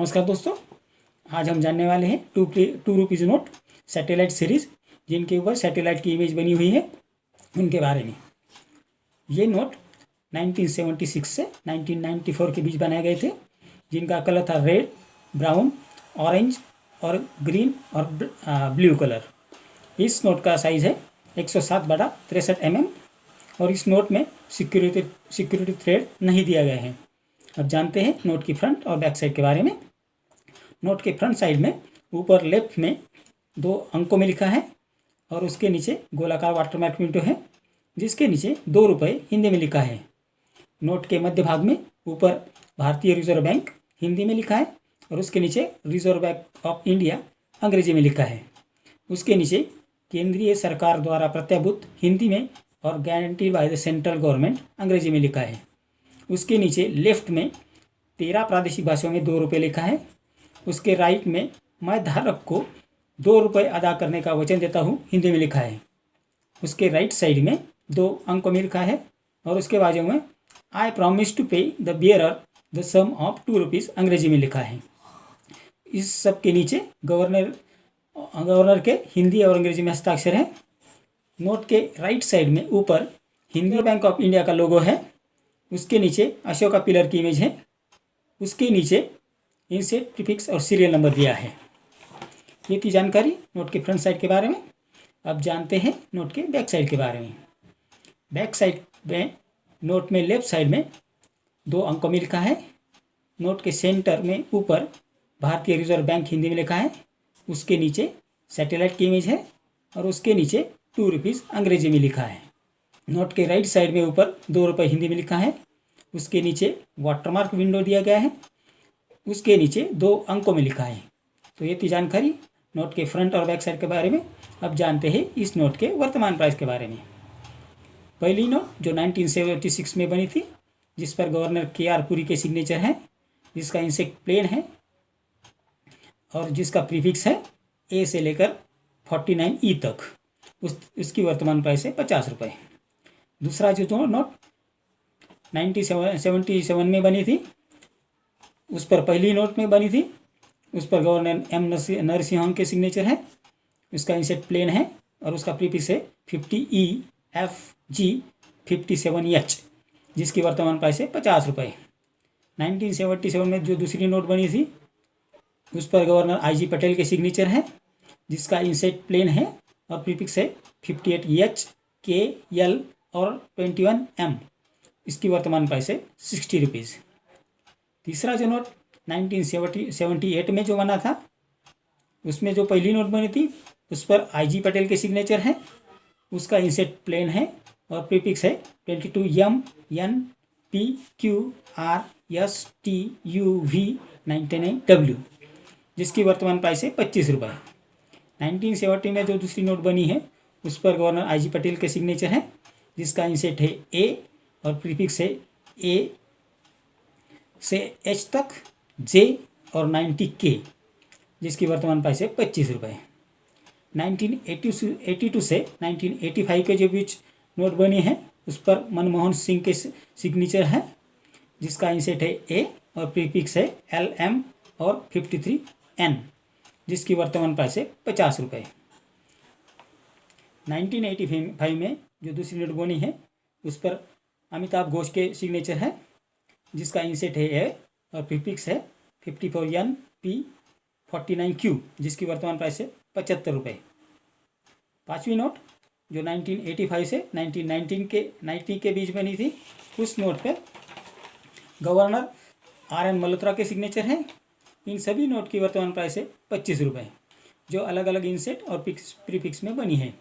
नमस्कार दोस्तों, आज हम जानने वाले हैं two rupees note satellite series, जिनके ऊपर सैटेलाइट की इमेज बनी हुई है, उनके बारे में। ये नोट 1976 से 1994 के बीच बनाए गए थे, जिनका कलर था रेड, ब्राउन, ऑरेंज और ग्रीन और ब्लू कलर। इस नोट का साइज़ है 107/63 mm और इस नोट में सिक्योरिटी थ्रेड नहीं दिया गया है। अब जानते हैं नोट की फ्रंट और बैक साइड के बारे में। नोट के फ्रंट साइड में ऊपर लेफ्ट में 2 अंकों में लिखा है और उसके नीचे गोलाकार वाटरमार्क विंडो है, जिसके नीचे 2 रुपये हिंदी में लिखा है। नोट के मध्य भाग में ऊपर भारतीय रिजर्व बैंक हिंदी में लिखा है और उसके नीचे रिजर्व बैंक ऑफ इंडिया अंग्रेजी में लिखा है। उसके नीचे केंद्रीय सरकार द्वारा प्रत्याभूत हिंदी में और guaranteed by the central government अंग्रेजी में लिखा है। उसके नीचे लेफ्ट में 13 प्रादेशिक भाषाओं में 2 रुपये लिखा है। उसके राइट में मैं धारक को 2 रुपये अदा करने का वचन देता हूँ हिंदी में लिखा है। उसके राइट साइड में 2 अंकों में लिखा है और उसके बाजू में I promise to pay the bearer the sum of 2 rupees अंग्रेजी में लिखा है। इस सब के नीचे गवर्नर के हिंदी और अंग्रेजी में हस्ताक्षर है। नोट के राइट साइड में ऊपर हिंदी बैंक ऑफ इंडिया का लोगो है। उसके नीचे अशोका पिलर की इमेज है। उसके नीचे इनसेट, प्रीफिक्स और सीरियल नंबर दिया है। ये थी जानकारी नोट के फ्रंट साइड के बारे में। अब जानते हैं नोट के बैक साइड के बारे में। बैक साइड में नोट में लेफ्ट साइड में 2 अंकों में लिखा है। नोट के सेंटर में ऊपर भारतीय रिजर्व बैंक हिंदी में लिखा है। उसके नीचे सैटेलाइट की इमेज है और उसके नीचे 2 रुपीज़ अंग्रेजी में लिखा है। नोट के राइट साइड में ऊपर 2 रुपये हिंदी में लिखा है। उसके नीचे वाटरमार्क विंडो दिया गया है। उसके नीचे 2 अंकों में लिखा है। तो ये थी जानकारी नोट के फ्रंट और बैक साइड के बारे में। अब जानते हैं इस नोट के वर्तमान प्राइस के बारे में। पहली नोट जो 1976 में बनी थी, जिस पर गवर्नर KR पुरी के सिग्नेचर है, जिसका इंसेक्ट प्लेन है और जिसका प्रीफिक्स है A से लेकर 49E तक, उसकी वर्तमान प्राइस है 50 रुपये। दूसरा जो नोट 1977 में बनी थी, उस पर पहली नोट में बनी थी, उस पर गवर्नर M नरसिंहन के सिग्नेचर है। उसका इंसेट प्लेन है और उसका प्रीफिक्स है 50EFG 57H, जिसकी वर्तमान प्राइस है 50 रुपये। 1977 में जो दूसरी नोट बनी थी, उस पर गवर्नर IG पटेल के सिग्नेचर है, जिसका इंसेट प्लेन है और प्रीफिक्स है 58H KL और 21M। इसकी वर्तमान प्राइस है 60 रुपीज़। तीसरा जो नोट 1978 में जो बना था, उसमें जो पहली नोट बनी थी, उस पर IG पटेल के सिग्नेचर है। उसका इंसेट प्लेन है और प्रीफिक्स है 22MNPQRSTUV99W, जिसकी वर्तमान प्राइस है 25 रुपये। 1970 में जो दूसरी नोट बनी है, उस पर गवर्नर IG पटेल के सिग्नेचर है, जिसका इंसेट है A और प्रीफिक्स है A से H तक, J और 90K, जिसकी वर्तमान प्राइस है 25 रुपये। 1982 से 1985 के जो बीच नोट बनी है, उस पर मनमोहन सिंह के सिग्नेचर है, जिसका इंसेट है A और प्रीफिक्स है LM और 53N, जिसकी वर्तमान प्राइस है 50 रुपये। 1985 में जो दूसरी नोट बनी है, उस पर अमिताभ घोष के सिग्नेचर है, जिसका इंसेट है A और प्रीफिक्स है 54NP49Q, जिसकी वर्तमान प्राइस है 75 रुपये। पाँचवीं नोट जो 1985 से 1990 के बीच बनी थी, उस नोट पर गवर्नर RN मल्होत्रा के सिग्नेचर हैं। इन सभी नोट की वर्तमान प्राइस है 25 रुपये, जो अलग अलग इंसेट और प्रीफिक्स में बनी है।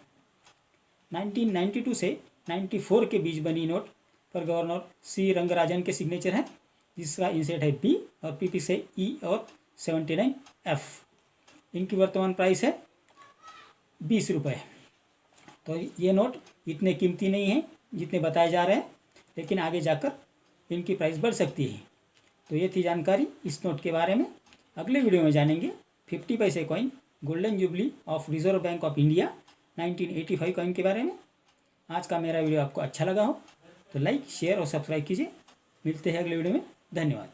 1992 से 94 के बीच बनी नोट पर गवर्नर C रंगराजन के सिग्नेचर है, जिसका इंसेट है B और प्रीफिक्स है E और 79F। इनकी वर्तमान प्राइस है 20 रुपये। तो ये नोट इतने कीमती नहीं है जितने बताए जा रहे हैं, लेकिन आगे जाकर इनकी प्राइस बढ़ सकती है। तो ये थी जानकारी इस नोट के बारे में। अगले वीडियो में जानेंगे 50 पैसे coin golden jubilee of reserve bank of India 1985 coin के बारे में। आज का मेरा वीडियो आपको अच्छा लगा हो तो लाइक, शेयर और सब्सक्राइब कीजिए। मिलते हैं अगले वीडियो में। धन्यवाद।